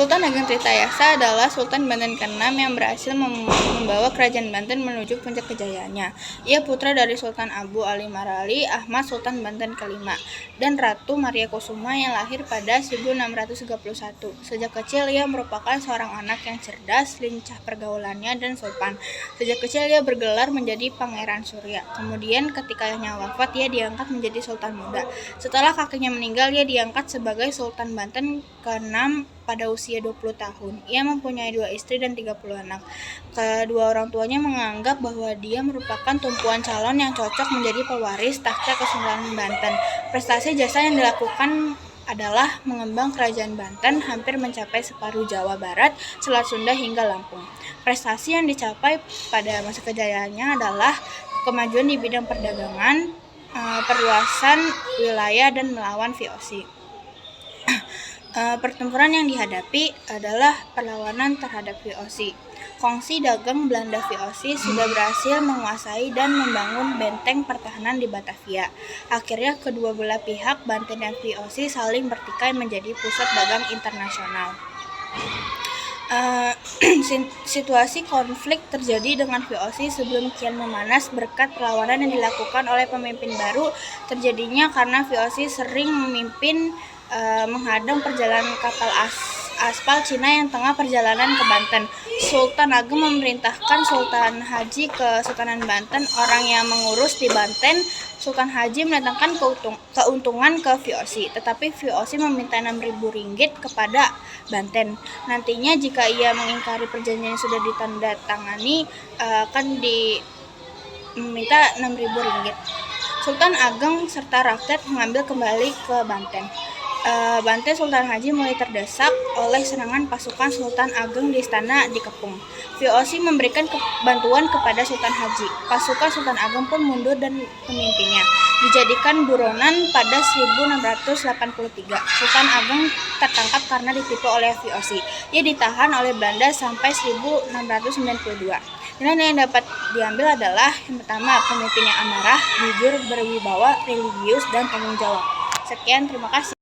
Sultan Ageng Tirtayasa adalah Sultan Banten ke-6 yang berhasil membawa kerajaan Banten menuju puncak kejayaannya. Ia putra dari Sultan Abu Ali Marali Ahmad Sultan Banten ke-5 dan Ratu Maria Kusuma yang lahir pada 1631. Sejak kecil ia merupakan seorang anak yang cerdas, lincah pergaulannya, dan sopan. Sejak kecil ia bergelar menjadi Pangeran Surya. Kemudian ketika ayahnya wafat, ia diangkat menjadi Sultan muda. Setelah kakeknya meninggal, ia diangkat sebagai Sultan Banten ke-6 pada usia 20 tahun. Ia mempunyai 2 istri dan 30 anak. Kedua orang tuanya menganggap bahwa dia merupakan tumpuan calon yang cocok menjadi pewaris tahta Kesultanan Banten. Prestasi jasa yang dilakukan adalah mengembang kerajaan Banten hampir mencapai separuh Jawa Barat, Selat Sunda hingga Lampung. Prestasi yang dicapai pada masa kejayaannya adalah kemajuan di bidang perdagangan, perluasan wilayah, dan melawan VOC. Pertempuran yang dihadapi adalah perlawanan terhadap VOC. Kongsi dagang Belanda VOC sudah berhasil menguasai dan membangun benteng pertahanan di Batavia. Akhirnya kedua belah pihak, Banten dan VOC, saling bertikai menjadi pusat dagang internasional. Situasi konflik terjadi dengan VOC sebelum kian memanas berkat perlawanan yang dilakukan oleh pemimpin baru terjadinya karena VOC sering memimpin menghadang perjalanan kapal aspal Cina yang tengah perjalanan ke Banten. Sultan Ageng memerintahkan Sultan Haji Kesultanan Banten, orang yang mengurus di Banten. Sultan Haji mendatangkan keuntungan ke VOC, tetapi VOC meminta Rp6.000 kepada Banten. Nantinya jika ia mengingkari perjanjian yang sudah ditandatangani, akan meminta Rp6.000. Sultan Ageng serta rakyat mengambil kembali ke Banten. Banten Sultan Haji mulai terdesak oleh serangan pasukan Sultan Ageng di istana dikepung. VOC memberikan bantuan kepada Sultan Haji. Pasukan Sultan Ageng pun mundur dan pemimpinnya dijadikan buronan pada 1683. Sultan Ageng tertangkap karena ditipu oleh VOC. Ia ditahan oleh Belanda sampai 1692. Nilai yang dapat diambil adalah yang pertama, pemimpin yang amarah, jujur, berwibawa, religius, dan tanggung jawab. Sekian, terima kasih.